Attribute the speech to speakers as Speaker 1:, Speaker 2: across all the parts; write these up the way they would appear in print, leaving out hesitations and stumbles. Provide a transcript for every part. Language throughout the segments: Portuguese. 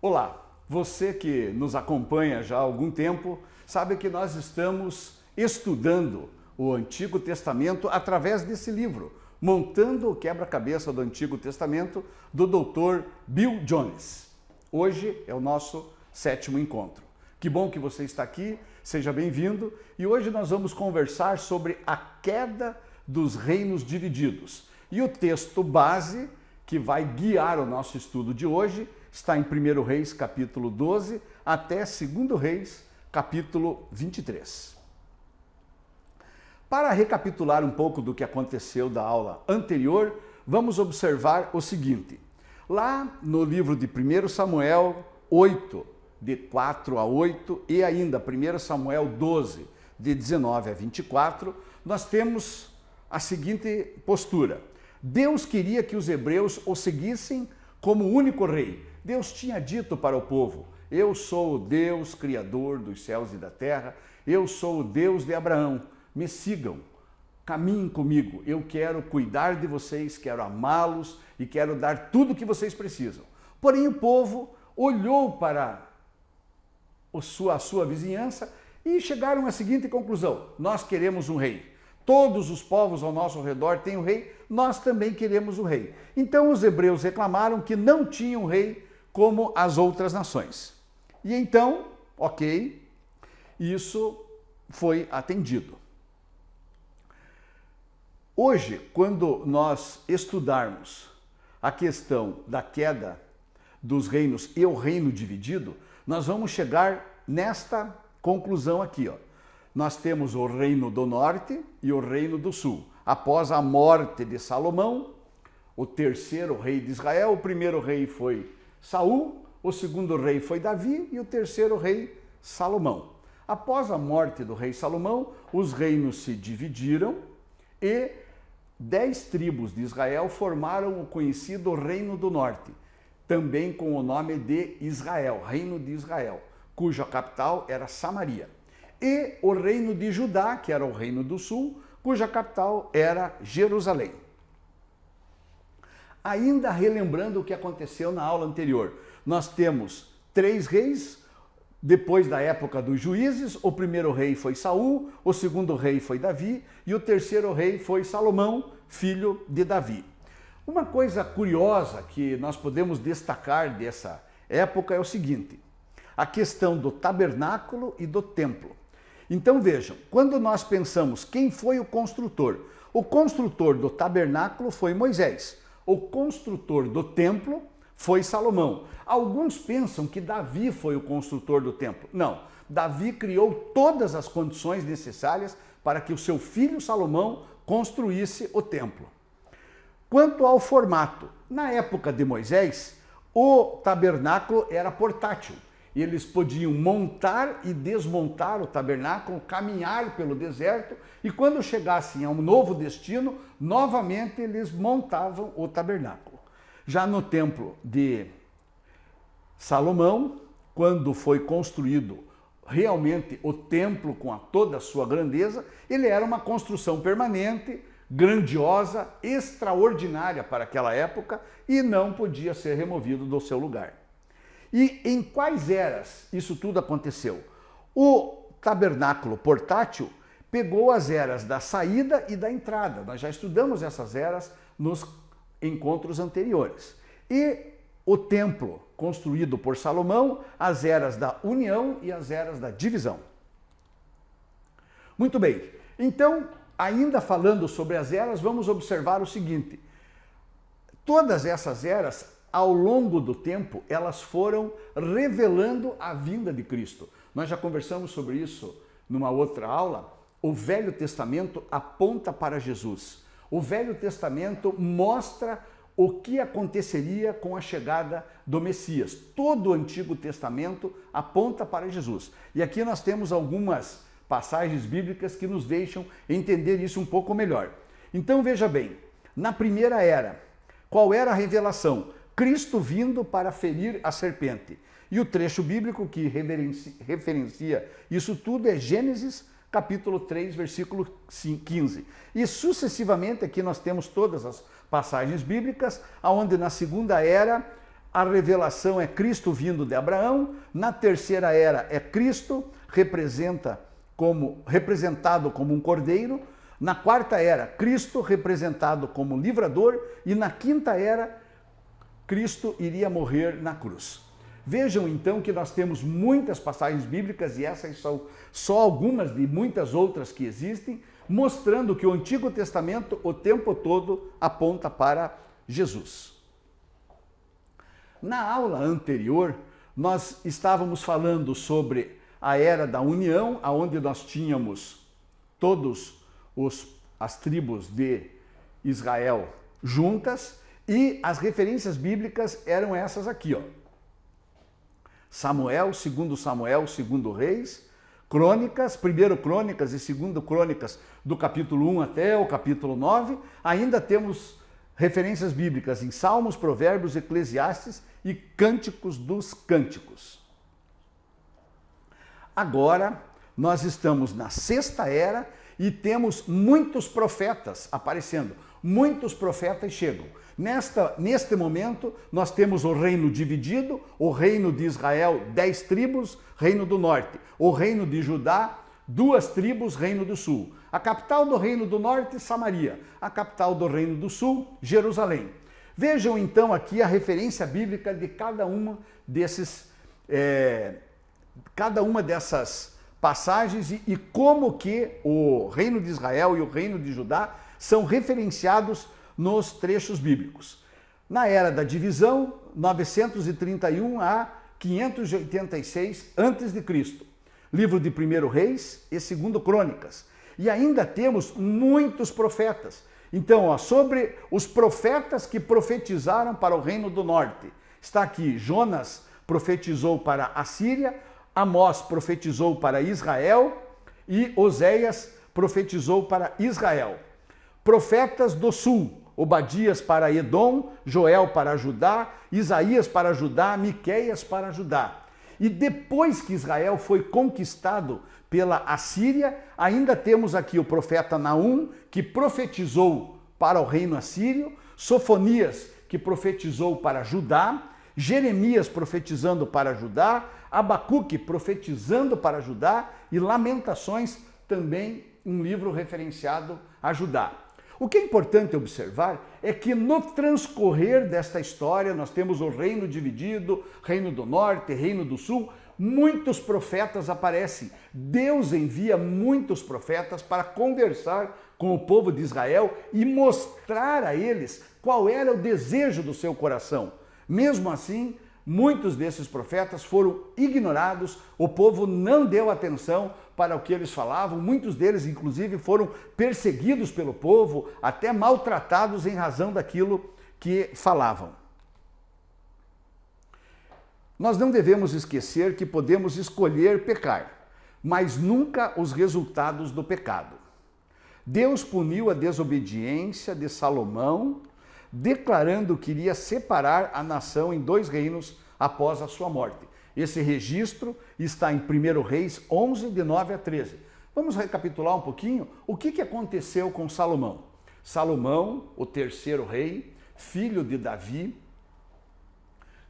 Speaker 1: Olá, você que nos acompanha já há algum tempo sabe que nós estamos estudando o Antigo Testamento através desse livro, Montando o Quebra-Cabeça do Antigo Testamento, do Dr. Bill Jones. Hoje é o nosso 7º encontro. Que bom que você está aqui, seja bem-vindo, e hoje nós vamos conversar sobre a queda dos reinos divididos. E o texto base que vai guiar o nosso estudo de hoje está em 1 Reis, capítulo 12, até 2 Reis, capítulo 23. Para recapitular um pouco do que aconteceu da aula anterior, vamos observar o seguinte. Lá no livro de 1 Samuel 8, de 4 a 8, e ainda 1 Samuel 12, de 19 a 24, nós temos a seguinte postura. Deus queria que os hebreus o seguissem como único rei. Deus tinha dito para o povo: eu sou o Deus criador dos céus e da terra, eu sou o Deus de Abraão, me sigam, caminhem comigo, eu quero cuidar de vocês, quero amá-los e quero dar tudo o que vocês precisam. Porém o povo olhou para a sua vizinhança e chegaram à seguinte conclusão: nós queremos um rei. Todos os povos ao nosso redor têm um rei, nós também queremos o rei. Então os hebreus reclamaram que não tinham rei como as outras nações. E então, ok, isso foi atendido. Hoje, quando nós estudarmos a questão da queda dos reinos e o reino dividido, nós vamos chegar nesta conclusão aqui, ó. Nós temos o reino do norte e o reino do sul. Após a morte de Salomão, o terceiro rei de Israel, o primeiro rei foi Saul, o segundo rei foi Davi e o terceiro rei Salomão. Após a morte do rei Salomão, os reinos se dividiram e 10 tribos de Israel formaram o conhecido Reino do Norte, também com o nome de Israel, Reino de Israel, cuja capital era Samaria. E o reino de Judá, que era o reino do sul, cuja capital era Jerusalém. Ainda relembrando o que aconteceu na aula anterior, nós temos 3 reis, depois da época dos juízes. O primeiro rei foi Saul, o segundo rei foi Davi e o terceiro rei foi Salomão, filho de Davi. Uma coisa curiosa que nós podemos destacar dessa época é o seguinte: a questão do tabernáculo e do templo. Então vejam, quando nós pensamos quem foi o construtor do tabernáculo foi Moisés, o construtor do templo foi Salomão. Alguns pensam que Davi foi o construtor do templo. Não, Davi criou todas as condições necessárias para que o seu filho Salomão construísse o templo. Quanto ao formato, na época de Moisés, o tabernáculo era portátil. Eles podiam montar e desmontar o tabernáculo, caminhar pelo deserto, e quando chegassem a um novo destino, novamente eles montavam o tabernáculo. Já no templo de Salomão, quando foi construído realmente o templo com toda a sua grandeza, ele era uma construção permanente, grandiosa, extraordinária para aquela época e não podia ser removido do seu lugar. E em quais eras isso tudo aconteceu? O tabernáculo portátil pegou as eras da saída e da entrada. Nós já estudamos essas eras nos encontros anteriores. E o templo construído por Salomão, as eras da união e as eras da divisão. Muito bem, então, ainda falando sobre as eras, vamos observar o seguinte: todas essas eras, ao longo do tempo, elas foram revelando a vinda de Cristo. Nós já conversamos sobre isso numa outra aula. O Velho Testamento aponta para Jesus. O Velho Testamento mostra o que aconteceria com a chegada do Messias. Todo o Antigo Testamento aponta para Jesus. E aqui nós temos algumas passagens bíblicas que nos deixam entender isso um pouco melhor. Então veja bem, na primeira era, qual era a revelação? Cristo vindo para ferir a serpente. E o trecho bíblico que referencia isso tudo é Gênesis capítulo 3, versículo 15. E sucessivamente aqui nós temos todas as passagens bíblicas, onde na segunda era a revelação é Cristo vindo de Abraão. Na terceira era é Cristo representado como um cordeiro. Na quarta era, Cristo representado como livrador. E na quinta era, Cristo iria morrer na cruz. Vejam então que nós temos muitas passagens bíblicas, e essas são só algumas de muitas outras que existem, mostrando que o Antigo Testamento o tempo todo aponta para Jesus. Na aula anterior, nós estávamos falando sobre a era da união, onde nós tínhamos todas as tribos de Israel juntas, e as referências bíblicas eram essas aqui, ó. Samuel, 2 Samuel, 2 Reis, Crônicas, 1 Crônicas e 2 Crônicas, do capítulo 1 até o capítulo 9. Ainda temos referências bíblicas em Salmos, Provérbios, Eclesiastes e Cânticos dos Cânticos. Agora, nós estamos na sexta era e temos muitos profetas aparecendo. Muitos profetas chegam. Neste momento, nós temos o reino dividido, o reino de Israel, 10 tribos, reino do norte. O reino de Judá, 2 tribos, reino do sul. A capital do reino do norte, Samaria. A capital do reino do sul, Jerusalém. Vejam então aqui a referência bíblica de cada uma dessas passagens e como que o reino de Israel e o reino de Judá são referenciados nos trechos bíblicos. Na era da divisão, 931 a 586 a.C., livro de 1 Reis e 2 Crônicas. E ainda temos muitos profetas. Então, ó, sobre os profetas que profetizaram para o reino do norte, está aqui: Jonas profetizou para a Síria, Amós profetizou para Israel e Oséias profetizou para Israel. Profetas do sul: Obadias para Edom, Joel para Judá, Isaías para Judá, Miqueias para Judá. E depois que Israel foi conquistado pela Assíria, ainda temos aqui o profeta Naum, que profetizou para o reino assírio, Sofonias, que profetizou para Judá, Jeremias profetizando para Judá, Abacuque profetizando para Judá e Lamentações, também um livro referenciado a Judá. O que é importante observar é que no transcorrer desta história nós temos o reino dividido, reino do norte, reino do sul, muitos profetas aparecem. Deus envia muitos profetas para conversar com o povo de Israel e mostrar a eles qual era o desejo do seu coração. Mesmo assim, muitos desses profetas foram ignorados, o povo não deu atenção para o que eles falavam, muitos deles, inclusive, foram perseguidos pelo povo, até maltratados em razão daquilo que falavam. Nós não devemos esquecer que podemos escolher pecar, mas nunca os resultados do pecado. Deus puniu a desobediência de Salomão, declarando que iria separar a nação em 2 reinos após a sua morte. Esse registro está em 1 Reis 11, de 9 a 13. Vamos recapitular um pouquinho o que aconteceu com Salomão. Salomão, o 3º rei, filho de Davi,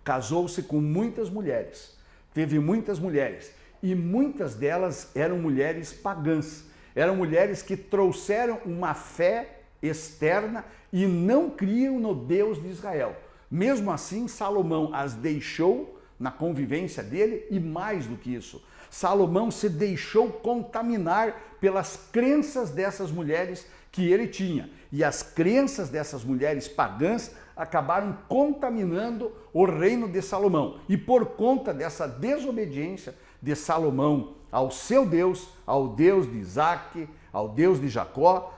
Speaker 1: casou-se com muitas mulheres, teve muitas mulheres, e muitas delas eram mulheres pagãs, eram mulheres que trouxeram uma fé externa e não criam no Deus de Israel. Mesmo assim, Salomão as deixou na convivência dele e mais do que isso, Salomão se deixou contaminar pelas crenças dessas mulheres que ele tinha. E as crenças dessas mulheres pagãs acabaram contaminando o reino de Salomão. E por conta dessa desobediência de Salomão ao seu Deus, ao Deus de Isaac, ao Deus de Jacó,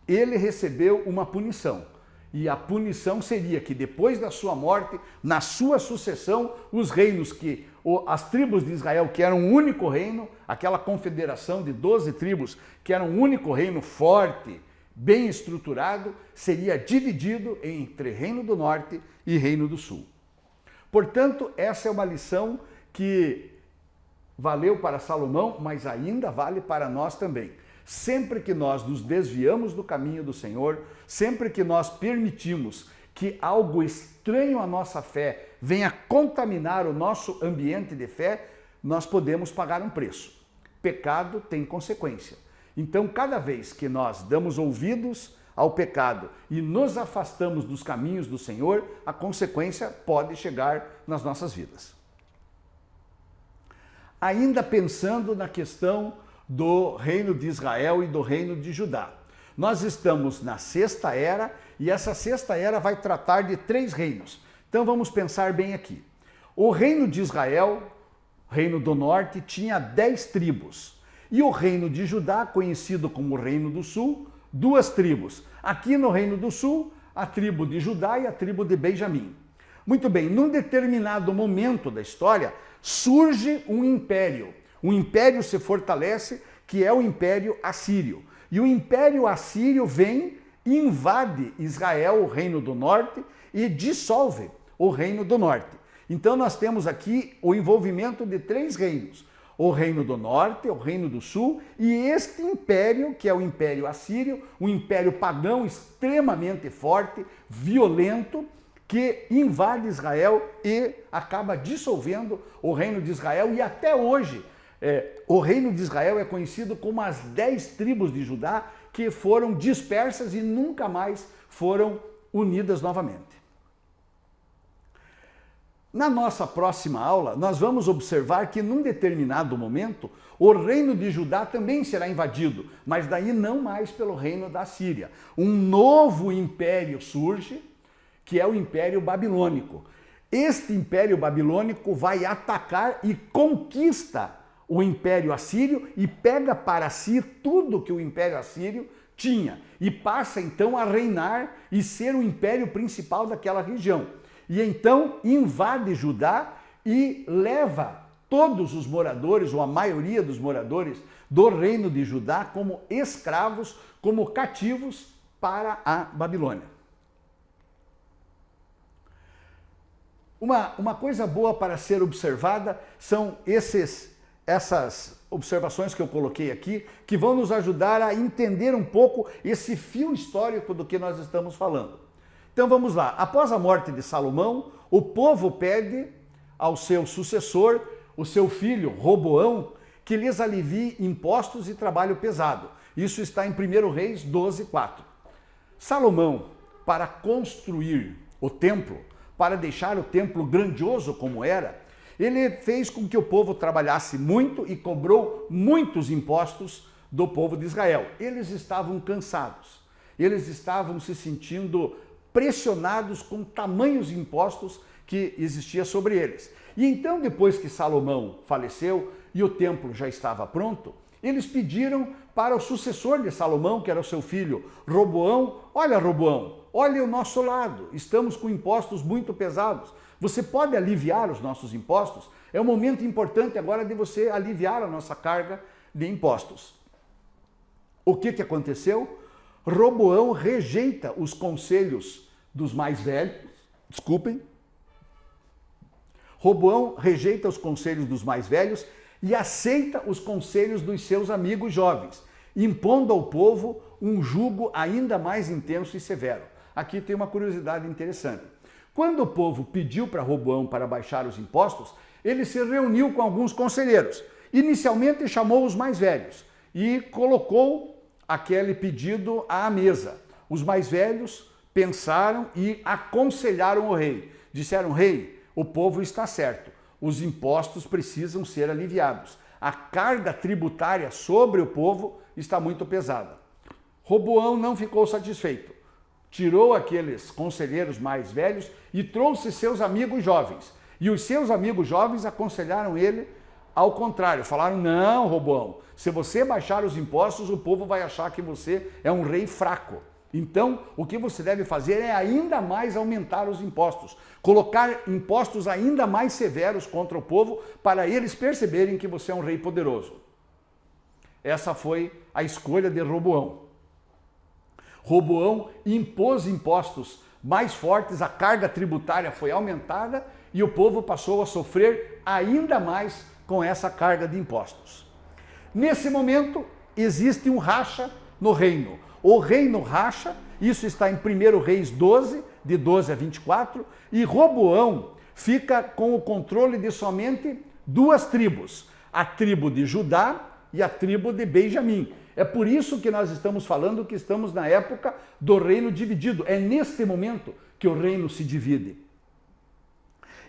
Speaker 1: ele recebeu uma punição. E a punição seria que depois da sua morte, na sua sucessão, os reinos as tribos de Israel, que eram um único reino, aquela confederação de 12 tribos, que era um único reino forte, bem estruturado, seria dividido entre Reino do Norte e Reino do Sul. Portanto, essa é uma lição que valeu para Salomão, mas ainda vale para nós também. Sempre que nós nos desviamos do caminho do Senhor, sempre que nós permitimos que algo externo estranho à nossa fé venha contaminar o nosso ambiente de fé, nós podemos pagar um preço. Pecado tem consequência. Então, cada vez que nós damos ouvidos ao pecado e nos afastamos dos caminhos do Senhor, a consequência pode chegar nas nossas vidas. Ainda pensando na questão do reino de Israel e do reino de Judá. Nós estamos na sexta era e essa sexta era vai tratar de 3 reinos. Então vamos pensar bem aqui. O reino de Israel, reino do norte, tinha 10 tribos. E o reino de Judá, conhecido como reino do sul, 2 tribos. Aqui no reino do sul, a tribo de Judá e a tribo de Benjamim. Muito bem, num determinado momento da história, surge um império. Um império se fortalece, que é o Império Assírio. E o Império Assírio vem, invade Israel, o reino do norte, e dissolve o reino do norte. Então nós temos aqui o envolvimento de 3 reinos. O reino do norte, o reino do sul e este império, que é o Império Assírio, um império pagão extremamente forte, violento, que invade Israel e acaba dissolvendo o reino de Israel. E até hoje, o reino de Israel é conhecido como as 10 tribos de Judá, que foram dispersas e nunca mais foram unidas novamente. Na nossa próxima aula, nós vamos observar que num determinado momento, o reino de Judá também será invadido, mas daí não mais pelo reino da Síria. Um novo império surge, que é o Império Babilônico. Este Império Babilônico vai atacar e conquista o Império Assírio e pega para si tudo que o Império Assírio tinha e passa então a reinar e ser o império principal daquela região. E então invade Judá e leva todos os moradores, ou a maioria dos moradores do reino de Judá, como escravos, como cativos para a Babilônia. Uma coisa boa para ser observada são essas observações que eu coloquei aqui, que vão nos ajudar a entender um pouco esse fio histórico do que nós estamos falando. Então vamos lá. Após a morte de Salomão, o povo pede ao seu sucessor, o seu filho Roboão, que lhes alivie impostos e trabalho pesado. Isso está em 1 Reis 12:4. Salomão, para construir o templo, para deixar o templo grandioso como era, ele fez com que o povo trabalhasse muito e cobrou muitos impostos do povo de Israel. Eles estavam cansados, eles estavam se sentindo pressionados com tamanhos impostos que existia sobre eles. E então, depois que Salomão faleceu e o templo já estava pronto, eles pediram para o sucessor de Salomão, que era o seu filho Roboão: olha, Roboão, olha o nosso lado, estamos com impostos muito pesados, você pode aliviar os nossos impostos? É um momento importante agora de você aliviar a nossa carga de impostos. O que aconteceu? Roboão rejeita os conselhos dos mais velhos, Roboão rejeita os conselhos dos mais velhos e aceita os conselhos dos seus amigos jovens, impondo ao povo um jugo ainda mais intenso e severo. Aqui tem uma curiosidade interessante. Quando o povo pediu para Roboão para baixar os impostos, ele se reuniu com alguns conselheiros. Inicialmente chamou os mais velhos e colocou aquele pedido à mesa. Os mais velhos pensaram e aconselharam o rei. Disseram: rei, o povo está certo, os impostos precisam ser aliviados. A carga tributária sobre o povo está muito pesada. Roboão não ficou satisfeito. Tirou aqueles conselheiros mais velhos e trouxe seus amigos jovens. E os seus amigos jovens aconselharam ele ao contrário. Falaram: não, Roboão, se você baixar os impostos, o povo vai achar que você é um rei fraco. Então, o que você deve fazer é ainda mais aumentar os impostos, colocar impostos ainda mais severos contra o povo para eles perceberem que você é um rei poderoso. Essa foi a escolha de Roboão. Roboão impôs impostos mais fortes, a carga tributária foi aumentada e o povo passou a sofrer ainda mais com essa carga de impostos. Nesse momento, existe um racha no reino. O reino racha, isso está em 1 Reis 12, de 12 a 24, e Roboão fica com o controle de somente duas tribos, a tribo de Judá e a tribo de Benjamim. É por isso que nós estamos falando que estamos na época do reino dividido. É neste momento que o reino se divide.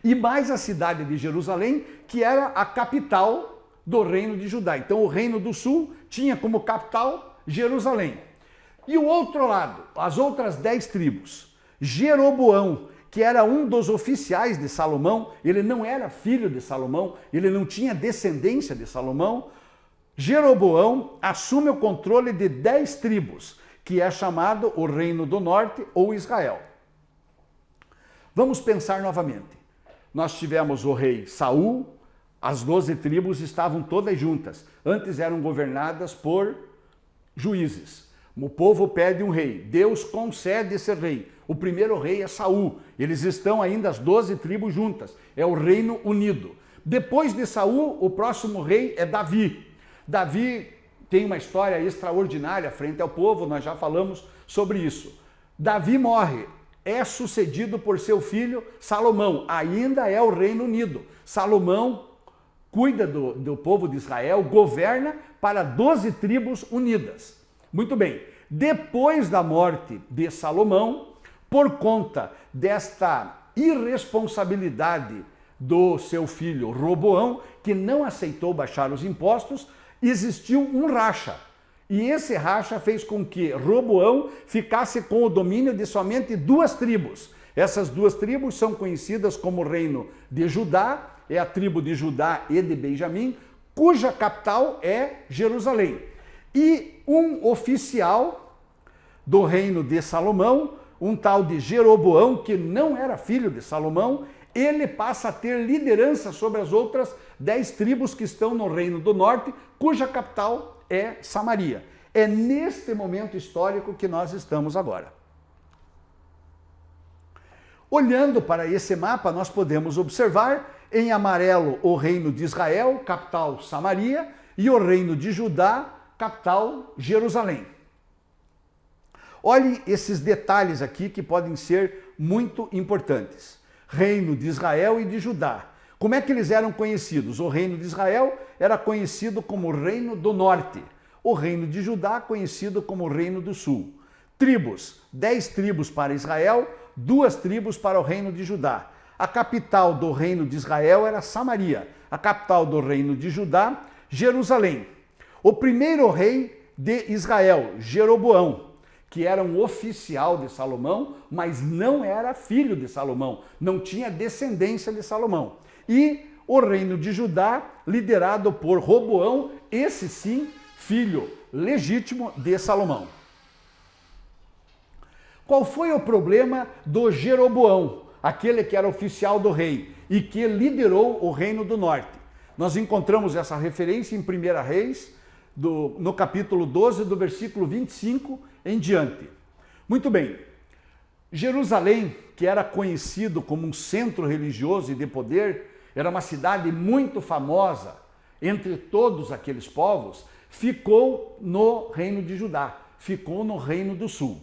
Speaker 1: E mais a cidade de Jerusalém, que era a capital do reino de Judá. Então o reino do sul tinha como capital Jerusalém. E o outro lado, as outras 10 tribos. Jeroboão, que era um dos oficiais de Salomão, ele não era filho de Salomão, ele não tinha descendência de Salomão. Jeroboão assume o controle de 10 tribos, que é chamado o Reino do Norte ou Israel. Vamos pensar novamente. Nós tivemos o rei Saul, as 12 tribos estavam todas juntas. Antes eram governadas por juízes. O povo pede um rei, Deus concede esse rei. O primeiro rei é Saul. Eles estão ainda as 12 tribos juntas. É o reino unido. Depois de Saul, o próximo rei é Davi. Davi tem uma história extraordinária frente ao povo, nós já falamos sobre isso. Davi morre, é sucedido por seu filho Salomão, ainda é o Reino Unido. Salomão cuida do povo de Israel, governa para 12 tribos unidas. Muito bem, depois da morte de Salomão, por conta desta irresponsabilidade do seu filho Roboão, que não aceitou baixar os impostos, existiu um racha. E esse racha fez com que Roboão ficasse com o domínio de somente 2 tribos. Essas 2 tribos são conhecidas como Reino de Judá, é a tribo de Judá e de Benjamim, cuja capital é Jerusalém. E um oficial do reino de Salomão, um tal de Jeroboão, que não era filho de Salomão, ele passa a ter liderança sobre as outras 10 tribos que estão no Reino do Norte, cuja capital é Samaria. É neste momento histórico que nós estamos agora. Olhando para esse mapa, nós podemos observar em amarelo o Reino de Israel, capital Samaria, e o Reino de Judá, capital Jerusalém. Olhem esses detalhes aqui que podem ser muito importantes. Reino de Israel e de Judá. Como é que eles eram conhecidos? O reino de Israel era conhecido como Reino do Norte. O reino de Judá conhecido como Reino do Sul. Tribos, 10 tribos para Israel, 2 tribos para o reino de Judá. A capital do reino de Israel era Samaria. A capital do reino de Judá, Jerusalém. O primeiro rei de Israel, Jeroboão, que era um oficial de Salomão, mas não era filho de Salomão, não tinha descendência de Salomão. E o reino de Judá, liderado por Roboão, esse sim, filho legítimo de Salomão. Qual foi o problema do Jeroboão, aquele que era oficial do rei e que liderou o reino do norte? Nós encontramos essa referência em 1 Reis, no capítulo 12, do versículo 25 em diante. Muito bem, Jerusalém, que era conhecido como um centro religioso e de poder, era uma cidade muito famosa entre todos aqueles povos, ficou no reino de Judá, ficou no reino do sul.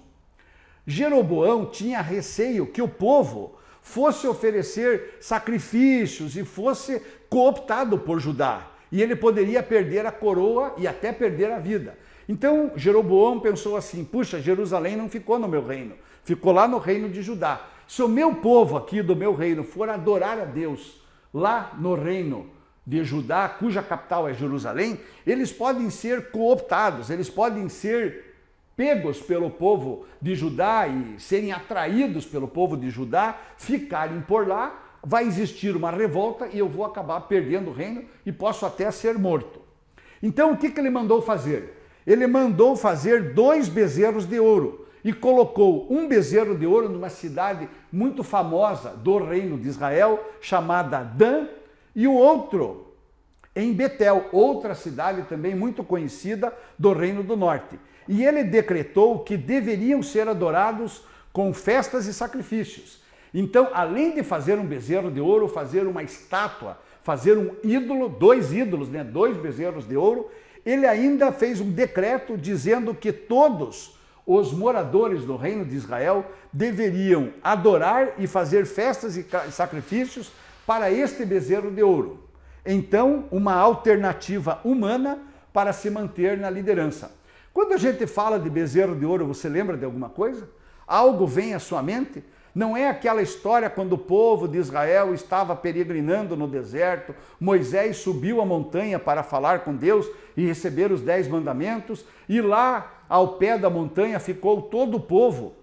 Speaker 1: Jeroboão tinha receio que o povo fosse oferecer sacrifícios e fosse cooptado por Judá, e ele poderia perder a coroa e até perder a vida. Então Jeroboão pensou assim: puxa, Jerusalém não ficou no meu reino, ficou lá no reino de Judá. Se o meu povo aqui do meu reino for adorar a Deus lá no reino de Judá, cuja capital é Jerusalém, eles podem ser cooptados, eles podem ser pegos pelo povo de Judá e serem atraídos pelo povo de Judá, ficarem por lá, vai existir uma revolta e eu vou acabar perdendo o reino e posso até ser morto. Então o que ele mandou fazer? Ele mandou fazer 2 bezerros de ouro e colocou um bezerro de ouro numa cidade muito famosa do reino de Israel, chamada Dan, e o outro em Betel, outra cidade também muito conhecida do reino do norte. E ele decretou que deveriam ser adorados com festas e sacrifícios. Então, além de fazer um bezerro de ouro, fazer uma estátua, fazer um ídolo, 2 ídolos, 2 bezerros de ouro, ele ainda fez um decreto dizendo que todos os moradores do reino de Israel deveriam adorar e fazer festas e sacrifícios para este bezerro de ouro. Então, uma alternativa humana para se manter na liderança. Quando a gente fala de bezerro de ouro, você lembra de alguma coisa? Algo vem à sua mente? Não é aquela história quando o povo de Israel estava peregrinando no deserto, Moisés subiu a montanha para falar com Deus e receber os 10 mandamentos, e lá ao pé da montanha ficou todo o povo,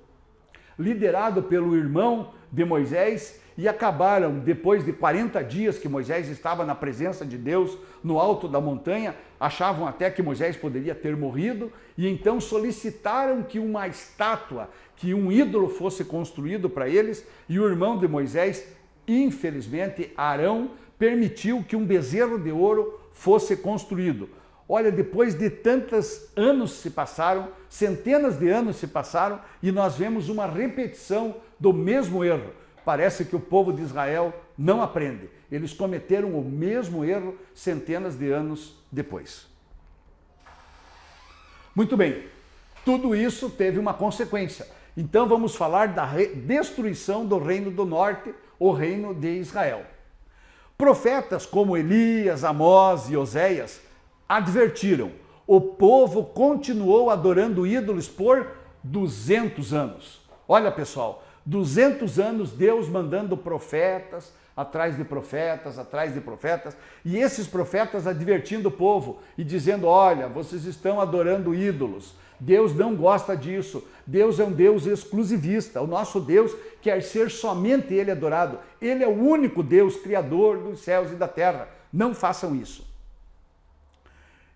Speaker 1: liderado pelo irmão de Moisés, e acabaram, depois de 40 dias que Moisés estava na presença de Deus no alto da montanha, achavam até que Moisés poderia ter morrido, e então solicitaram que uma estátua, que um ídolo fosse construído para eles, e o irmão de Moisés, infelizmente, Arão, permitiu que um bezerro de ouro fosse construído. Olha, depois de tantos anos se passaram, centenas de anos se passaram, e nós vemos uma repetição do mesmo erro. Parece que o povo de Israel não aprende. Eles cometeram o mesmo erro centenas de anos depois. Muito bem, tudo isso teve uma consequência. Então vamos falar da destruição do reino do norte, o reino de Israel. Profetas como Elias, Amós e Oséias advertiram: o povo continuou adorando ídolos por 200 anos. Olha, pessoal, 200 anos Deus mandando profetas, atrás de profetas, e esses profetas advertindo o povo e dizendo: olha, vocês estão adorando ídolos, Deus não gosta disso, Deus é um Deus exclusivista, o nosso Deus quer ser somente Ele adorado, Ele é o único Deus, Criador dos céus e da terra, não façam isso.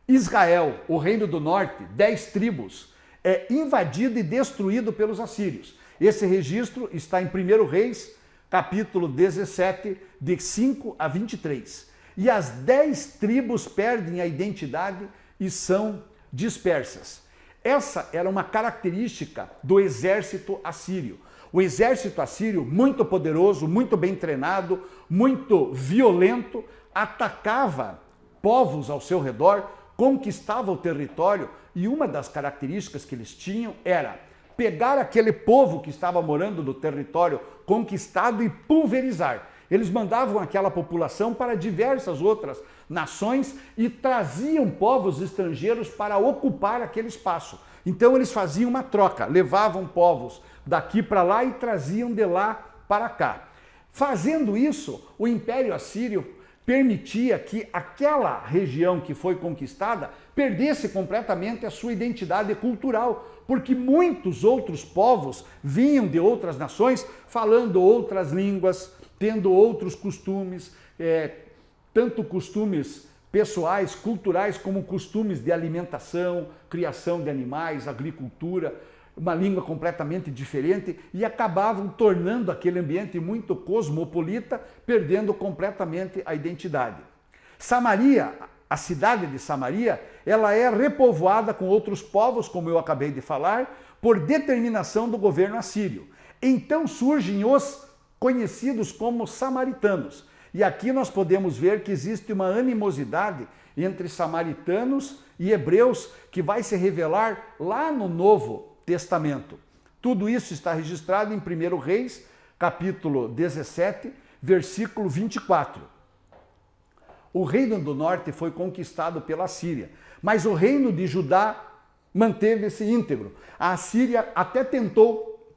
Speaker 1: Israel, o reino do norte, 10 tribos, é invadido e destruído pelos assírios. Esse registro está em 1 Reis, capítulo 17, de 5 a 23. E as 10 tribos perdem a identidade e são dispersas. Essa era uma característica do exército assírio. O exército assírio, muito poderoso, muito bem treinado, muito violento, atacava povos ao seu redor, conquistava o território, e uma das características que eles tinham era pegar aquele povo que estava morando no território conquistado e pulverizar. Eles mandavam aquela população para diversas outras nações e traziam povos estrangeiros para ocupar aquele espaço. Então eles faziam uma troca, levavam povos daqui para lá e traziam de lá para cá. Fazendo isso, o Império Assírio permitia que aquela região que foi conquistada perdesse completamente a sua identidade cultural, porque muitos outros povos vinham de outras nações falando outras línguas, tendo outros costumes, tanto costumes pessoais, culturais, como costumes de alimentação, criação de animais, agricultura, uma língua completamente diferente, e acabavam tornando aquele ambiente muito cosmopolita, perdendo completamente a identidade. Samaria, a cidade de Samaria, ela é repovoada com outros povos, como eu acabei de falar, por determinação do governo assírio. Então surgem os conhecidos como samaritanos. E aqui nós podemos ver que existe uma animosidade entre samaritanos e hebreus que vai se revelar lá no Novo Testamento. Tudo isso está registrado em 1 Reis, capítulo 17, versículo 24. O reino do norte foi conquistado pela Síria, mas o reino de Judá manteve-se íntegro. A Síria até tentou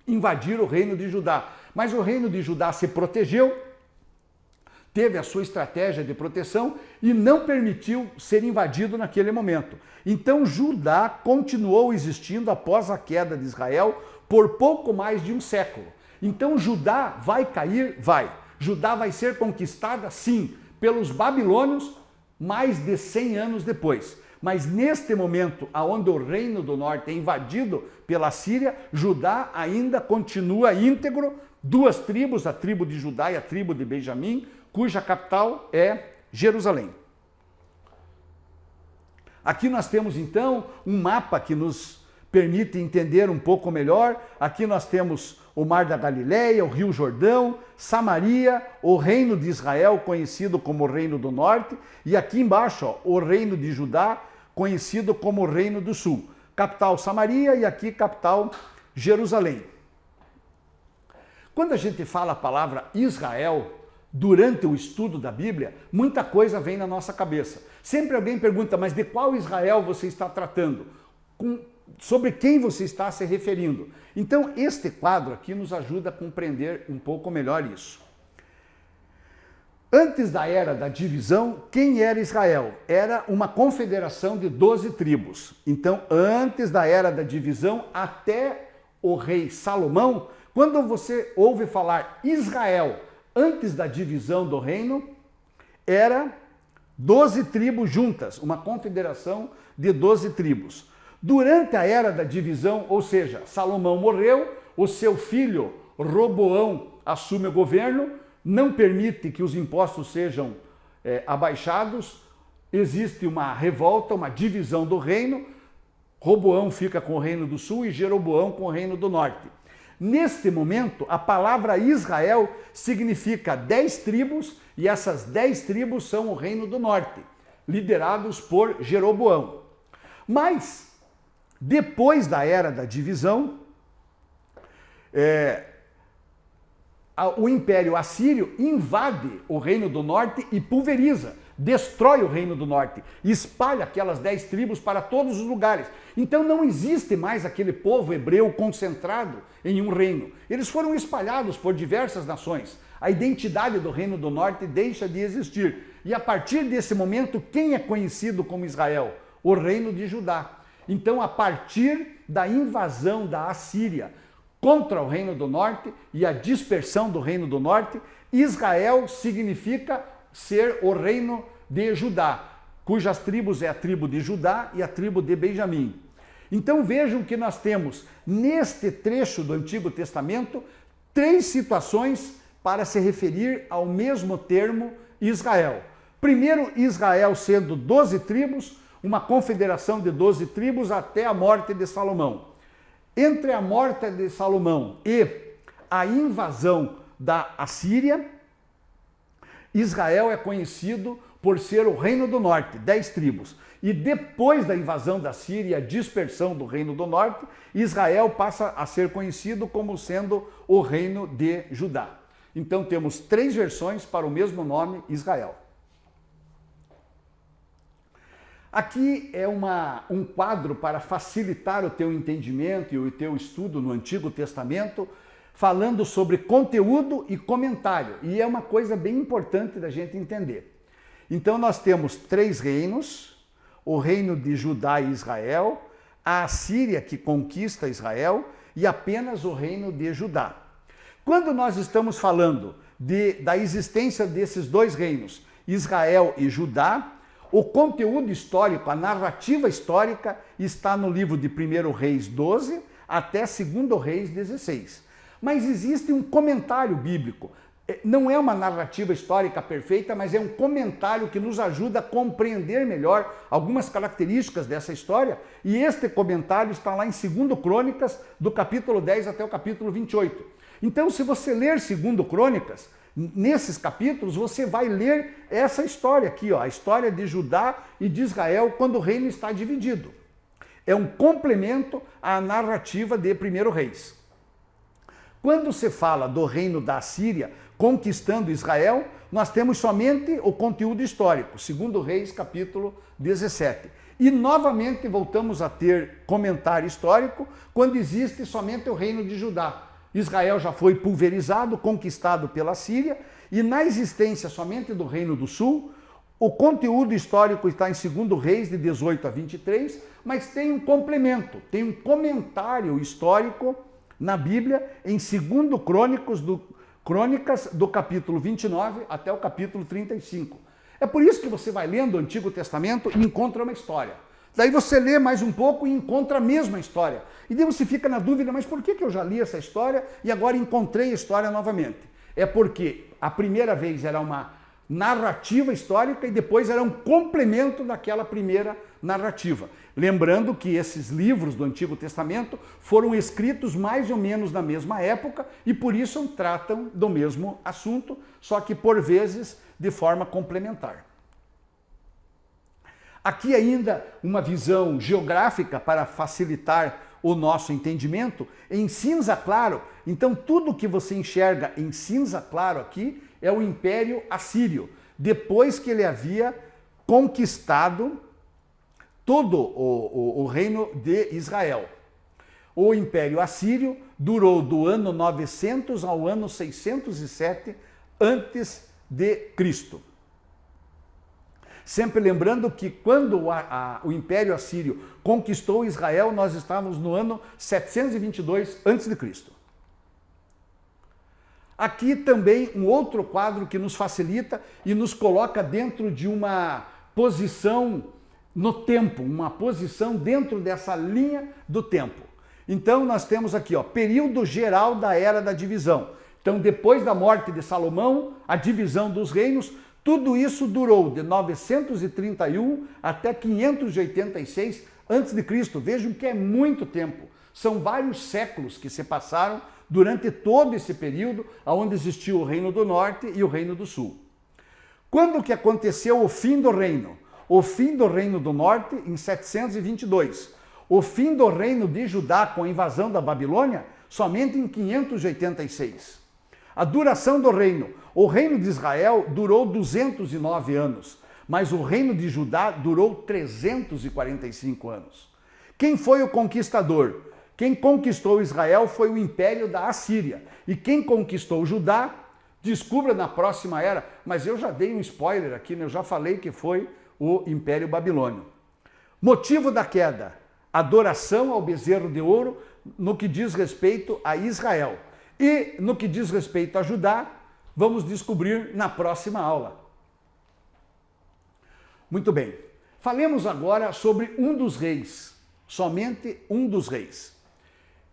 Speaker 1: invadir o reino de Judá, mas o reino de Judá se protegeu, teve a sua estratégia de proteção e não permitiu ser invadido naquele momento. Então Judá continuou existindo após a queda de Israel por pouco mais de um século. Então Judá vai cair? Vai. Judá vai ser conquistada? Sim, pelos babilônios mais de 100 anos depois. Mas neste momento, onde o reino do norte é invadido pela Síria, Judá ainda continua íntegro, 2 tribos, a tribo de Judá e a tribo de Benjamim, cuja capital é Jerusalém. Aqui nós temos então um mapa que nos permite entender um pouco melhor. Aqui nós temos o Mar da Galileia, o Rio Jordão, Samaria, o reino de Israel, conhecido como o Reino do Norte, e aqui embaixo, ó, o reino de Judá, conhecido como o Reino do Sul. capital Samaria e aqui capital Jerusalém. Quando a gente fala a palavra Israel, durante o estudo da Bíblia, muita coisa vem na nossa cabeça. Sempre alguém pergunta, mas de qual Israel você está tratando? Sobre quem você está se referindo? Então, este quadro aqui nos ajuda a compreender um pouco melhor isso. Antes da era da divisão, quem era Israel? Era uma confederação de 12 tribos. Então, antes da era da divisão, até o rei Salomão, quando você ouve falar Israel, antes da divisão do reino, era 12 tribos juntas, uma confederação de 12 tribos. Durante a era da divisão, ou seja, Salomão morreu, o seu filho Roboão assume o governo, não permite que os impostos sejam abaixados, existe uma revolta, uma divisão do reino, Roboão fica com o reino do sul e Jeroboão com o reino do norte. Neste momento, a palavra Israel significa 10 tribos e essas 10 tribos são o reino do norte, liderados por Jeroboão. Mas, depois da era da divisão, o Império Assírio invade o Reino do Norte e pulveriza, destrói o Reino do Norte, espalha aquelas 10 tribos para todos os lugares. Então não existe mais aquele povo hebreu concentrado em um reino. Eles foram espalhados por diversas nações. A identidade do Reino do Norte deixa de existir. E a partir desse momento, quem é conhecido como Israel? O Reino de Judá. Então, a partir da invasão da Assíria contra o Reino do Norte e a dispersão do Reino do Norte, Israel significa ser o reino de Judá, cujas tribos é a tribo de Judá e a tribo de Benjamim. Então vejam que nós temos, neste trecho do Antigo Testamento, 3 situações para se referir ao mesmo termo Israel. Primeiro, Israel sendo 12 tribos, uma confederação de 12 tribos até a morte de Salomão. Entre a morte de Salomão e a invasão da Assíria, Israel é conhecido por ser o Reino do Norte, 10 tribos. E depois da invasão da Síria e a dispersão do Reino do Norte, Israel passa a ser conhecido como sendo o Reino de Judá. Então temos 3 versões para o mesmo nome, Israel. Aqui é um quadro para facilitar o teu entendimento e o teu estudo no Antigo Testamento, falando sobre conteúdo e comentário. E é uma coisa bem importante da gente entender. Então nós temos 3 reinos, o reino de Judá e Israel, a Assíria que conquista Israel e apenas o reino de Judá. Quando nós estamos falando da existência desses 2 reinos, Israel e Judá, o conteúdo histórico, a narrativa histórica está no livro de 1 Reis 12 até 2 Reis 16. Mas existe um comentário bíblico. Não é uma narrativa histórica perfeita, mas é um comentário que nos ajuda a compreender melhor algumas características dessa história. E este comentário está lá em 2 Crônicas, do capítulo 10 até o capítulo 28. Então, se você ler 2 Crônicas, nesses capítulos, você vai ler essa história aqui, ó, a história de Judá e de Israel quando o reino está dividido. É um complemento à narrativa de 1 Reis. Quando se fala do reino da Assíria conquistando Israel, nós temos somente o conteúdo histórico, 2 Reis, capítulo 17. E novamente voltamos a ter comentário histórico quando existe somente o reino de Judá. Israel já foi pulverizado, conquistado pela Síria, e na existência somente do Reino do Sul, o conteúdo histórico está em 2 Reis, de 18 a 23, mas tem um complemento, tem um comentário histórico na Bíblia, em 2 Crônicas, do capítulo 29 até o capítulo 35. É por isso que você vai lendo o Antigo Testamento e encontra uma história. Daí você lê mais um pouco e encontra a mesma história. E daí você fica na dúvida, mas por que eu já li essa história e agora encontrei a história novamente? É porque a primeira vez era uma narrativa histórica e depois era um complemento daquela primeira narrativa. Lembrando que esses livros do Antigo Testamento foram escritos mais ou menos na mesma época e por isso tratam do mesmo assunto, só que por vezes de forma complementar. Aqui ainda uma visão geográfica para facilitar o nosso entendimento, em cinza claro. Então tudo que você enxerga em cinza claro aqui é o Império Assírio, depois que ele havia conquistado todo o reino de Israel. O Império Assírio durou do ano 900 ao ano 607 antes de Cristo. Sempre lembrando que quando o Império Assírio conquistou Israel, nós estávamos no ano 722 a.C. Aqui também um outro quadro que nos facilita e nos coloca dentro de uma posição no tempo, uma posição dentro dessa linha do tempo. Então nós temos aqui, período geral da Era da Divisão. Então depois da morte de Salomão, a divisão dos reinos, tudo isso durou de 931 até 586 a.C. Vejam que é muito tempo. São vários séculos que se passaram durante todo esse período, onde existiu o Reino do Norte e o Reino do Sul. Quando que aconteceu o fim do reino? O fim do Reino do Norte em 722. O fim do Reino de Judá com a invasão da Babilônia somente em 586. A duração do reino. O reino de Israel durou 209 anos, mas o reino de Judá durou 345 anos. Quem foi o conquistador? Quem conquistou Israel foi o Império da Assíria. E quem conquistou Judá, descubra na próxima era, mas eu já dei um spoiler aqui, né? Eu já falei que foi o Império Babilônio. Motivo da queda: adoração ao bezerro de ouro no que diz respeito a Israel. E no que diz respeito a Judá, vamos descobrir na próxima aula. Muito bem, falemos agora sobre um dos reis, somente um dos reis.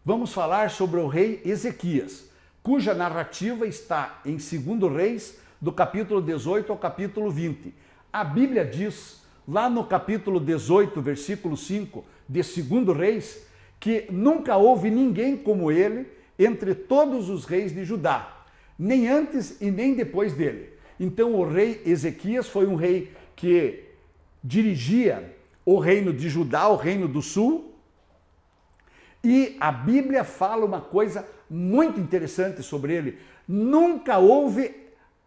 Speaker 1: Vamos falar sobre o rei Ezequias, cuja narrativa está em 2 Reis, do capítulo 18 ao capítulo 20. A Bíblia diz, lá no capítulo 18, versículo 5 de 2 Reis, que nunca houve ninguém como ele entre todos os reis de Judá, nem antes e nem depois dele. Então o rei Ezequias foi um rei que dirigia o reino de Judá, o reino do sul, e a Bíblia fala uma coisa muito interessante sobre ele. Nunca houve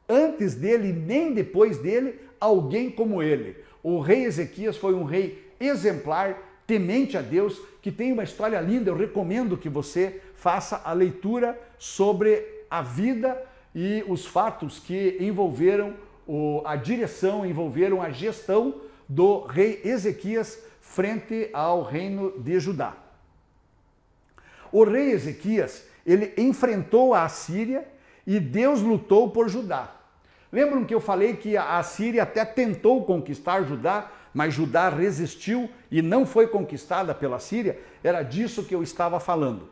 Speaker 1: antes dele nem depois dele alguém como ele. O rei Ezequias foi um rei exemplar, temente a Deus, que tem uma história linda. Eu recomendo que você faça a leitura sobre a vida e os fatos que envolveram a direção, envolveram a gestão do rei Ezequias frente ao reino de Judá. O rei Ezequias, ele enfrentou a Assíria e Deus lutou por Judá. Lembram que eu falei que a Assíria até tentou conquistar Judá, mas Judá resistiu e não foi conquistada pela Síria? Era disso que eu estava falando.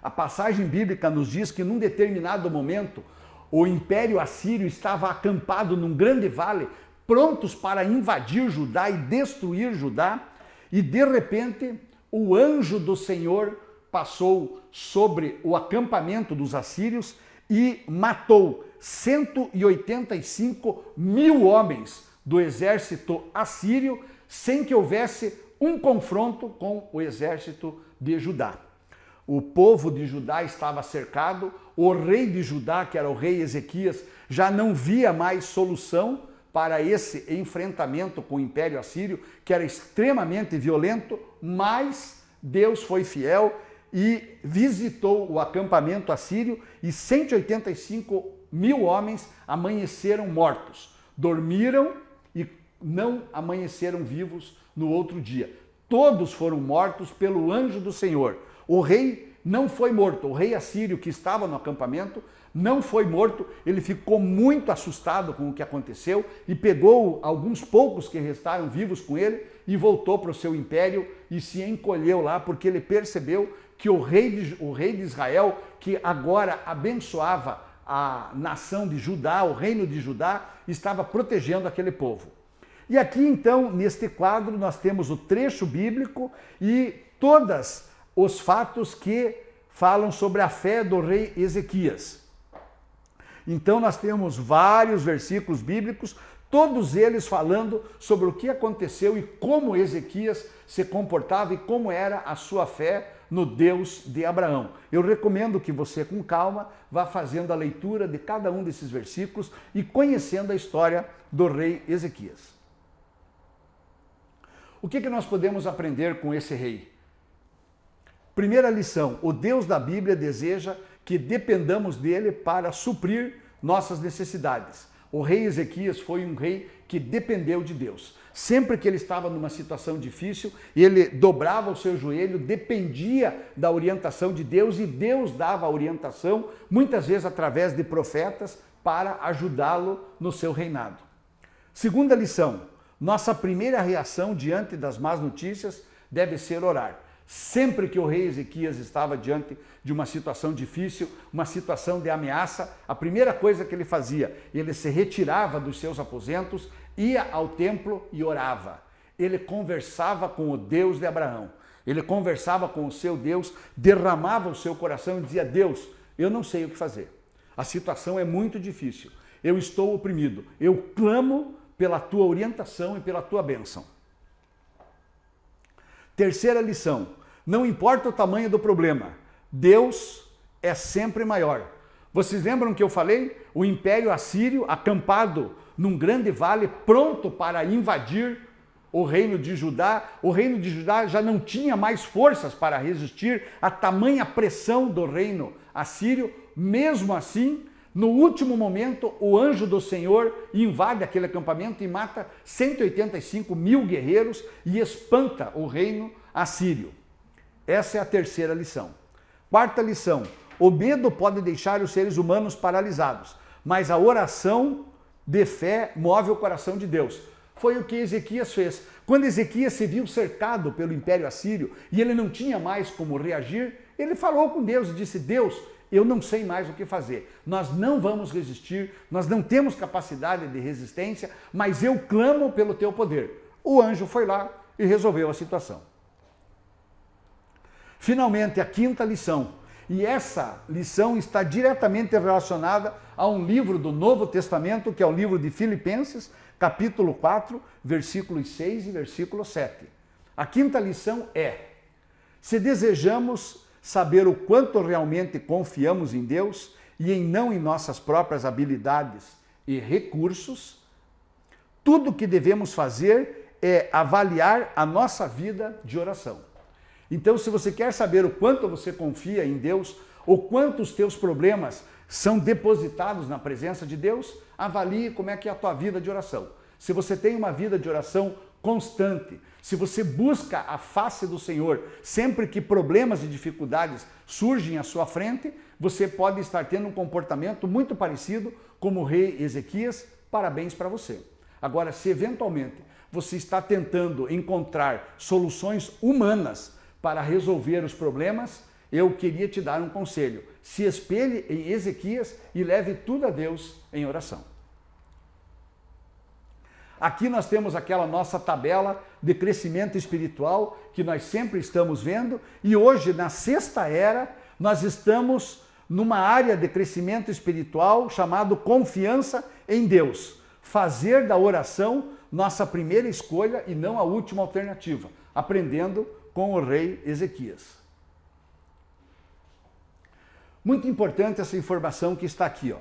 Speaker 1: A passagem bíblica nos diz que num determinado momento o Império Assírio estava acampado num grande vale, prontos para invadir Judá e destruir Judá, e de repente o anjo do Senhor passou sobre o acampamento dos assírios e matou 185 mil homens do exército assírio, sem que houvesse um confronto com o exército de Judá. O povo de Judá estava cercado, o rei de Judá, que era o rei Ezequias, já não via mais solução para esse enfrentamento com o Império Assírio, que era extremamente violento, mas Deus foi fiel e visitou o acampamento assírio e 185 mil homens amanheceram mortos, dormiram e não amanheceram vivos no outro dia. Todos foram mortos pelo anjo do Senhor. O rei não foi morto, o rei assírio que estava no acampamento não foi morto, ele ficou muito assustado com o que aconteceu e pegou alguns poucos que restaram vivos com ele e voltou para o seu império e se encolheu lá, porque ele percebeu que o rei de Israel, que agora abençoava a nação de Judá, o reino de Judá, estava protegendo aquele povo. E aqui então, neste quadro, nós temos o trecho bíblico e todos os fatos que falam sobre a fé do rei Ezequias. Então nós temos vários versículos bíblicos, todos eles falando sobre o que aconteceu e como Ezequias se comportava e como era a sua fé no Deus de Abraão. Eu recomendo que você, com calma, vá fazendo a leitura de cada um desses versículos e conhecendo a história do rei Ezequias. O que nós podemos aprender com esse rei? Primeira lição: o Deus da Bíblia deseja que dependamos dele para suprir nossas necessidades. O rei Ezequias foi um rei que dependeu de Deus. Sempre que ele estava numa situação difícil, ele dobrava o seu joelho, dependia da orientação de Deus e Deus dava a orientação, muitas vezes através de profetas, para ajudá-lo no seu reinado. Segunda lição: nossa primeira reação diante das más notícias deve ser orar. Sempre que o rei Ezequias estava diante de uma situação difícil, uma situação de ameaça, a primeira coisa que ele fazia, ele se retirava dos seus aposentos, ia ao templo e orava. Ele conversava com o Deus de Abraão, ele conversava com o seu Deus, derramava o seu coração e dizia: Deus, eu não sei o que fazer. A situação é muito difícil, eu estou oprimido, eu clamo pela tua orientação e pela tua bênção. Terceira lição: não importa o tamanho do problema, Deus é sempre maior. Vocês lembram que eu falei? O Império Assírio acampado num grande vale, pronto para invadir o reino de Judá. O reino de Judá já não tinha mais forças para resistir à tamanha pressão do reino assírio. Mesmo assim, no último momento, o anjo do Senhor invade aquele acampamento e mata 185 mil guerreiros e espanta o reino assírio. Essa é a terceira lição. Quarta lição: o medo pode deixar os seres humanos paralisados, mas a oração de fé move o coração de Deus. Foi o que Ezequias fez. Quando Ezequias se viu cercado pelo Império Assírio e ele não tinha mais como reagir, ele falou com Deus e disse: Deus, eu não sei mais o que fazer. Nós não vamos resistir, nós não temos capacidade de resistência, mas eu clamo pelo teu poder. O anjo foi lá e resolveu a situação. Finalmente, a quinta lição. E essa lição está diretamente relacionada a um livro do Novo Testamento, que é o livro de Filipenses, capítulo 4, versículos 6 e versículo 7. A quinta lição é: se desejamos saber o quanto realmente confiamos em Deus e não em nossas próprias habilidades e recursos, tudo o que devemos fazer é avaliar a nossa vida de oração. Então, se você quer saber o quanto você confia em Deus, o quanto os teus problemas são depositados na presença de Deus, avalie como é que é a tua vida de oração. Se você tem uma vida de oração constante, se você busca a face do Senhor sempre que problemas e dificuldades surgem à sua frente, você pode estar tendo um comportamento muito parecido como o rei Ezequias. Parabéns para você. Agora, se eventualmente você está tentando encontrar soluções humanas para resolver os problemas, eu queria te dar um conselho: se espelhe em Ezequias e leve tudo a Deus em oração. Aqui nós temos aquela nossa tabela de crescimento espiritual que nós sempre estamos vendo, e hoje, na sexta era, nós estamos numa área de crescimento espiritual chamado confiança em Deus. Fazer da oração nossa primeira escolha e não a última alternativa, aprendendo com o rei Ezequias. Muito importante essa informação que está aqui, ó.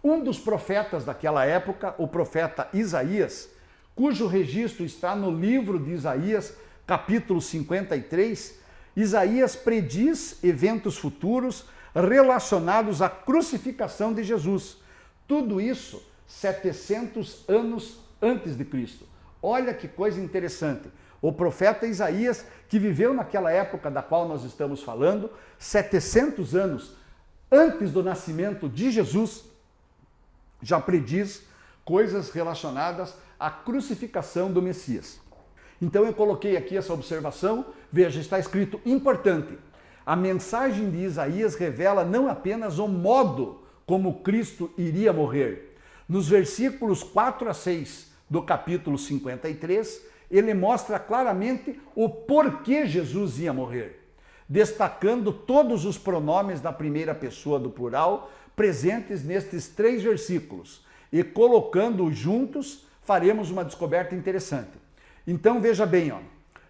Speaker 1: Um dos profetas daquela época, o profeta Isaías, cujo registro está no livro de Isaías, capítulo 53, Isaías prediz eventos futuros relacionados à crucificação de Jesus. Tudo isso 700 anos antes de Cristo. Olha que coisa interessante. O profeta Isaías, que viveu naquela época da qual nós estamos falando, 700 anos antes do nascimento de Jesus, já prediz coisas relacionadas à crucificação do Messias. Então eu coloquei aqui essa observação, veja, está escrito: importante. A mensagem de Isaías revela não apenas o modo como Cristo iria morrer. Nos versículos 4 a 6 do capítulo 53, ele mostra claramente o porquê Jesus ia morrer, destacando todos os pronomes da primeira pessoa do plural presentes nestes 3 versículos. E colocando-os juntos, faremos uma descoberta interessante. Então veja bem, ó,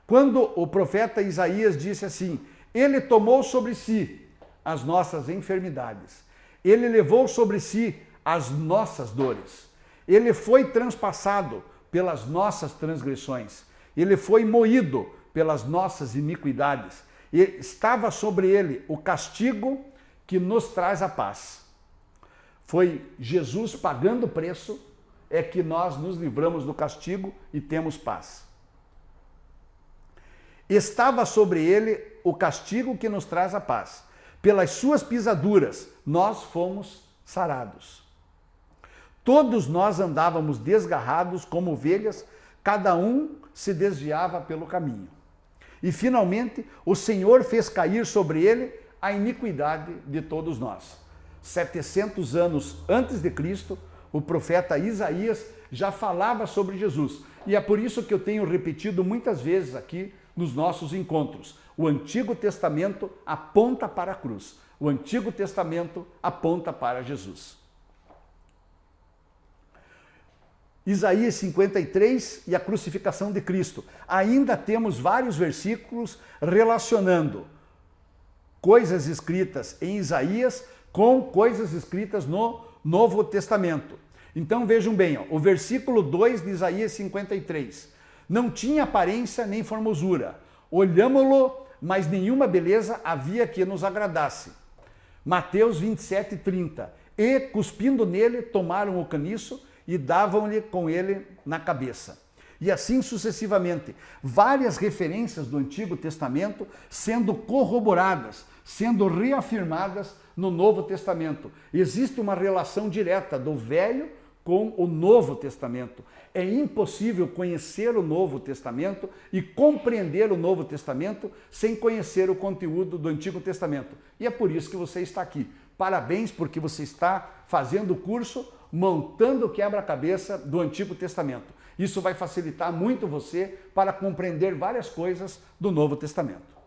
Speaker 1: quando o profeta Isaías disse assim: ele tomou sobre si as nossas enfermidades, ele levou sobre si as nossas dores, ele foi transpassado pelas nossas transgressões, ele foi moído pelas nossas iniquidades, e estava sobre ele o castigo que nos traz a paz. Foi Jesus pagando o preço, é que nós nos livramos do castigo e temos paz. Estava sobre ele o castigo que nos traz a paz. Pelas suas pisaduras nós fomos sarados. Todos nós andávamos desgarrados como ovelhas, cada um se desviava pelo caminho. E finalmente o Senhor fez cair sobre ele a iniquidade de todos nós. 700 anos antes de Cristo, o profeta Isaías já falava sobre Jesus. E é por isso que eu tenho repetido muitas vezes aqui nos nossos encontros. O Antigo Testamento aponta para a cruz. O Antigo Testamento aponta para Jesus. Isaías 53 e a crucificação de Cristo. Ainda temos vários versículos relacionando coisas escritas em Isaías com coisas escritas no Novo Testamento. Então vejam bem, ó, o versículo 2 de Isaías 53. Não tinha aparência nem formosura. Olhámo-lo, mas nenhuma beleza havia que nos agradasse. Mateus 27, 30. E, cuspindo nele, tomaram o caniço e davam-lhe com ele na cabeça. E assim sucessivamente. Várias referências do Antigo Testamento sendo corroboradas, sendo reafirmadas no Novo Testamento. Existe uma relação direta do Velho com o Novo Testamento. É impossível conhecer o Novo Testamento e compreender o Novo Testamento sem conhecer o conteúdo do Antigo Testamento. E é por isso que você está aqui. Parabéns, porque você está fazendo o curso montando o quebra-cabeça do Antigo Testamento. Isso vai facilitar muito você para compreender várias coisas do Novo Testamento.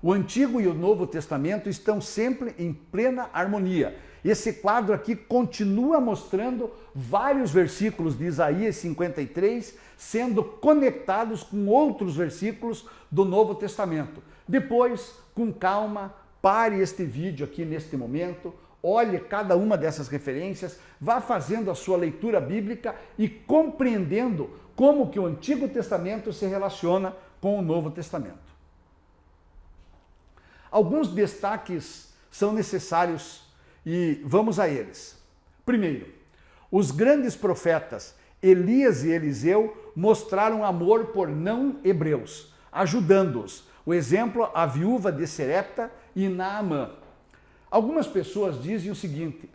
Speaker 1: O Antigo e o Novo Testamento estão sempre em plena harmonia. Esse quadro aqui continua mostrando vários versículos de Isaías 53 sendo conectados com outros versículos do Novo Testamento. Depois, com calma, pare este vídeo aqui neste momento, olhe cada uma dessas referências, vá fazendo a sua leitura bíblica e compreendendo como que o Antigo Testamento se relaciona com o Novo Testamento. Alguns destaques são necessários e vamos a eles. Primeiro, os grandes profetas Elias e Eliseu mostraram amor por não-hebreus, ajudando-os. O exemplo, a viúva de Serepta e Naamã. Algumas pessoas dizem o seguinte: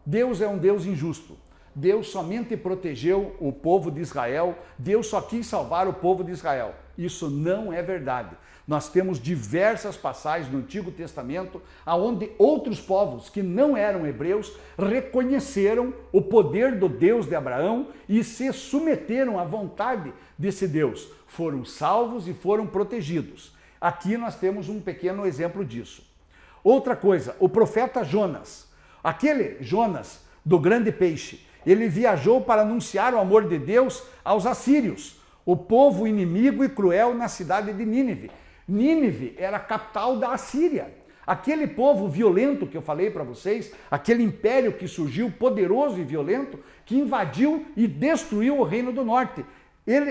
Speaker 1: Deus é um Deus injusto. Deus somente protegeu o povo de Israel, Deus só quis salvar o povo de Israel. Isso não é verdade. Nós temos diversas passagens no Antigo Testamento onde outros povos que não eram hebreus reconheceram o poder do Deus de Abraão e se submeteram à vontade desse Deus. Foram salvos e foram protegidos. Aqui nós temos um pequeno exemplo disso. Outra coisa, o profeta Jonas. Aquele Jonas do grande peixe, ele viajou para anunciar o amor de Deus aos assírios, o povo inimigo e cruel na cidade de Nínive. Nínive era a capital da Assíria. Aquele povo violento que eu falei para vocês, aquele império que surgiu poderoso e violento, que invadiu e destruiu o reino do norte.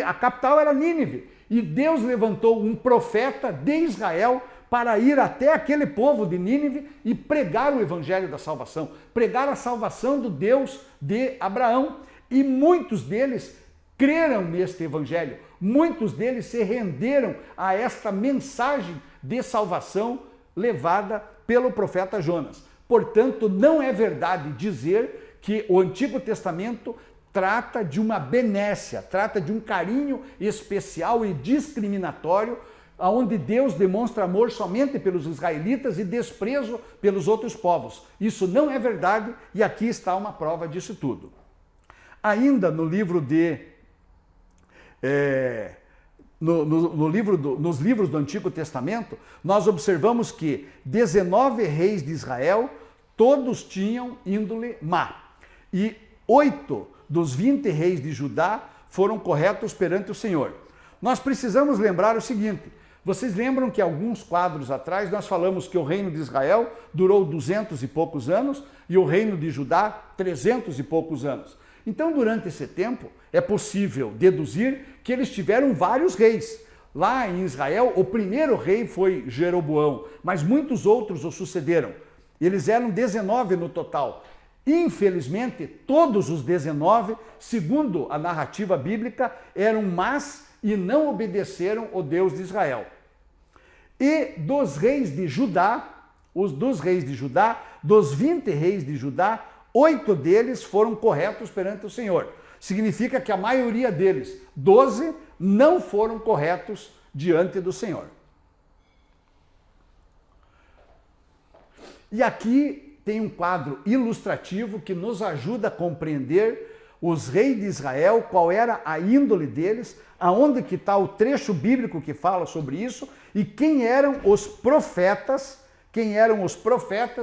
Speaker 1: A capital era Nínive. E Deus levantou um profeta de Israel para ir até aquele povo de Nínive e pregar o evangelho da salvação, pregar a salvação do Deus de Abraão. E muitos deles creram neste evangelho, muitos deles se renderam a esta mensagem de salvação levada pelo profeta Jonas. Portanto, não é verdade dizer que o Antigo Testamento trata de uma benécia, trata de um carinho especial e discriminatório, onde Deus demonstra amor somente pelos israelitas e desprezo pelos outros povos. Isso não é verdade e aqui está uma prova disso tudo. Ainda no livro de nos livros do Antigo Testamento, nós observamos que 19 reis de Israel, todos tinham índole má. E 8 dos 20 reis de Judá foram corretos perante o Senhor. Nós precisamos lembrar o seguinte: vocês lembram que alguns quadros atrás nós falamos que o reino de Israel durou 200 e poucos anos e o reino de Judá 300 e poucos anos. Então, durante esse tempo, é possível deduzir que eles tiveram vários reis. Lá em Israel, o primeiro rei foi Jeroboão, mas muitos outros o sucederam. Eles eram 19 no total. Infelizmente, todos os 19, segundo a narrativa bíblica, eram más e não obedeceram o Deus de Israel. E dos reis de Judá, dos 20 reis de Judá, 8 deles foram corretos perante o Senhor. Significa que a maioria deles, 12, não foram corretos diante do Senhor. E aqui tem um quadro ilustrativo que nos ajuda a compreender os reis de Israel, qual era a índole deles, aonde que está o trecho bíblico que fala sobre isso e quem eram os profetas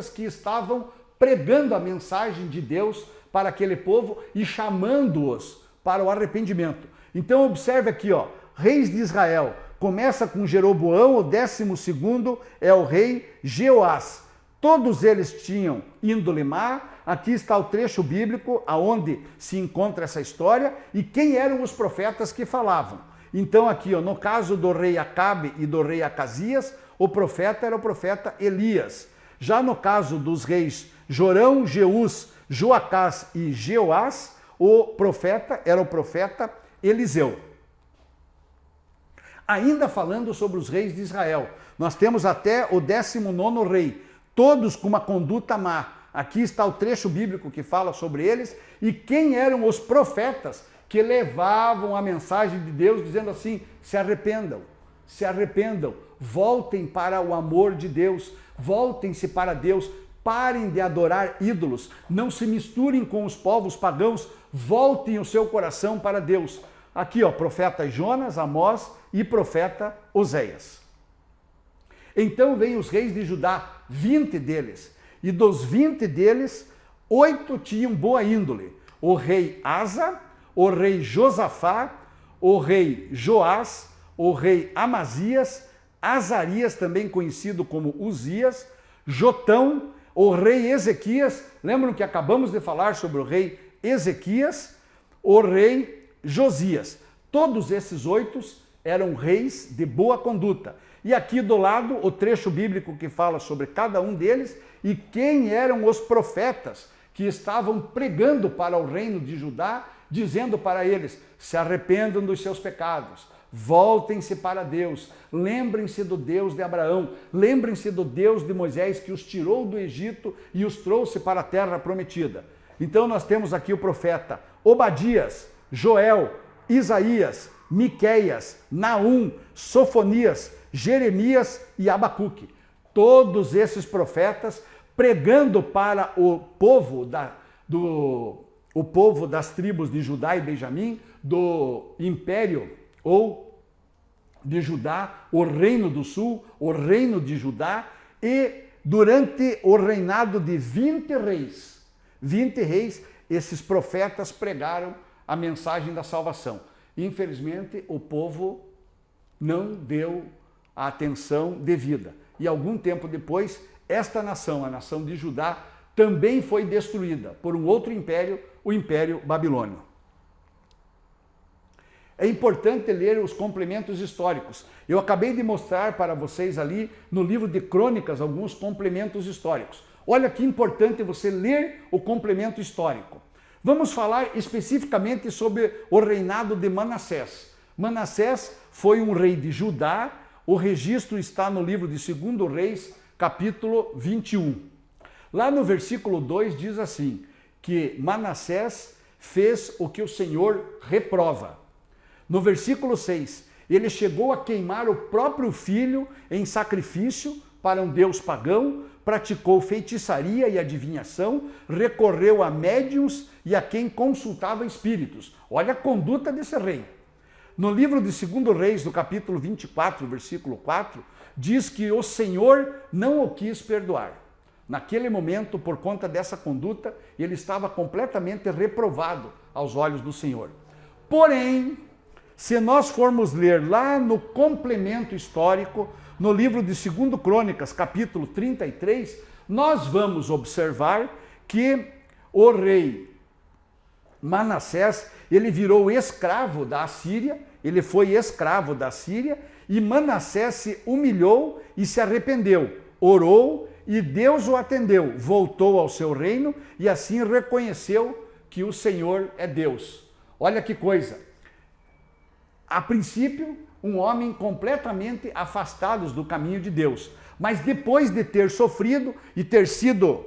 Speaker 1: que estavam pregando a mensagem de Deus para aquele povo e chamando-os para o arrependimento. Então observe aqui, ó, reis de Israel, começa com Jeroboão, o 12º é o rei Jeoás. Todos eles tinham índole má. Aqui está o trecho bíblico aonde se encontra essa história e quem eram os profetas que falavam. Então aqui, ó, no caso do rei Acabe e do rei Acasias, o profeta era o profeta Elias. Já no caso dos reis Jorão, Jeús, Joacás e Jeoás, o profeta era o profeta Eliseu. Ainda falando sobre os reis de Israel, nós temos até o 19º rei, todos com uma conduta má. Aqui está o trecho bíblico que fala sobre eles e quem eram os profetas que levavam a mensagem de Deus dizendo assim: se arrependam, voltem para o amor de Deus, voltem-se para Deus, parem de adorar ídolos, não se misturem com os povos pagãos, voltem o seu coração para Deus. Aqui, ó, profeta Jonas, Amós e profeta Oséias. Então vem os reis de Judá, 20 deles, e dos 20 deles, 8 tinham boa índole. O rei Asa, o rei Josafá, o rei Joás, o rei Amazias, Azarias, também conhecido como Uzias, Jotão, o rei Ezequias, lembram que acabamos de falar sobre o rei Ezequias, o rei Josias. Todos esses 8 eram reis de boa conduta. E aqui do lado, o trecho bíblico que fala sobre cada um deles e quem eram os profetas que estavam pregando para o reino de Judá, dizendo para eles: se arrependam dos seus pecados, voltem-se para Deus, lembrem-se do Deus de Abraão, lembrem-se do Deus de Moisés que os tirou do Egito e os trouxe para a terra prometida. Então nós temos aqui o profeta Obadias, Joel, Isaías, Miqueias, Naum, Sofonias, Jeremias e Abacuque. Todos esses profetas pregando para o povo das tribos de Judá e Benjamim, do império ou de Judá, o reino do sul, o reino de Judá, e durante o reinado de 20 reis, esses profetas pregaram a mensagem da salvação. Infelizmente, o povo não deu a atenção devida. E algum tempo depois, esta nação, a nação de Judá, também foi destruída por um outro império, o Império Babilônio. É importante ler os complementos históricos. Eu acabei de mostrar para vocês ali no livro de Crônicas alguns complementos históricos. Olha que importante você ler o complemento histórico. Vamos falar especificamente sobre o reinado de Manassés. Manassés foi um rei de Judá. O registro está no livro de 2 Reis, capítulo 21. Lá no versículo 2 diz assim, que Manassés fez o que o Senhor reprova. No versículo 6, ele chegou a queimar o próprio filho em sacrifício para um deus pagão, praticou feitiçaria e adivinhação, recorreu a médiuns e a quem consultava espíritos. Olha a conduta desse rei. No livro de 2 Reis, no capítulo 24, versículo 4, diz que o Senhor não o quis perdoar. Naquele momento, por conta dessa conduta, ele estava completamente reprovado aos olhos do Senhor. Porém, se nós formos ler lá no complemento histórico, no livro de 2 Crônicas, capítulo 33, nós vamos observar que o rei Manassés, ele virou escravo da Assíria, ele foi escravo da Síria, e Manassés se humilhou e se arrependeu, orou e Deus o atendeu, voltou ao seu reino e assim reconheceu que o Senhor é Deus. Olha que coisa! A princípio, um homem completamente afastado do caminho de Deus, mas depois de ter sofrido e ter sido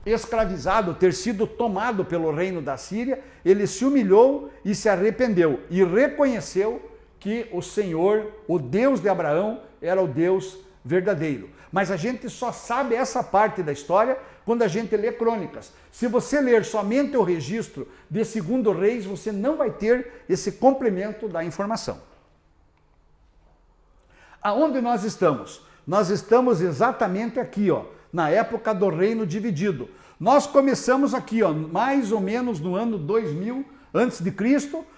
Speaker 1: escravizado, ter sido tomado pelo reino da Síria, ele se humilhou e se arrependeu e reconheceu que o Senhor, o Deus de Abraão, era o Deus verdadeiro. Mas a gente só sabe essa parte da história quando a gente lê Crônicas. Se você ler somente o registro de 2 Reis, você não vai ter esse complemento da informação. Aonde nós estamos? Nós estamos exatamente aqui, ó, na época do reino dividido. Nós começamos aqui, ó, mais ou menos no ano 2000 a.C.,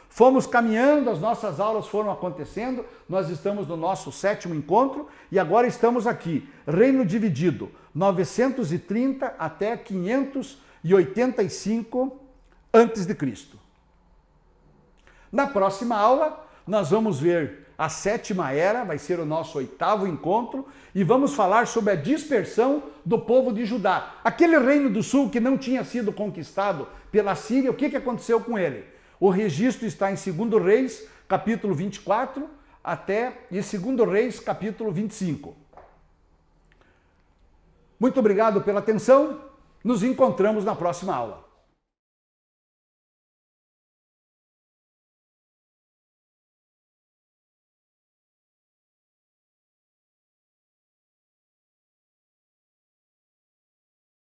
Speaker 1: fomos caminhando, as nossas aulas foram acontecendo, nós estamos no nosso 7º encontro e agora estamos aqui, reino dividido, 930 até 585 a.C. Na próxima aula, nós vamos ver a 7ª era, vai ser o nosso 8º encontro, e vamos falar sobre a dispersão do povo de Judá. Aquele reino do sul que não tinha sido conquistado pela Síria, o que aconteceu com ele? O registro está em 2 Reis, capítulo 24, e 2 Reis, capítulo 25. Muito obrigado pela atenção, nos encontramos na próxima aula.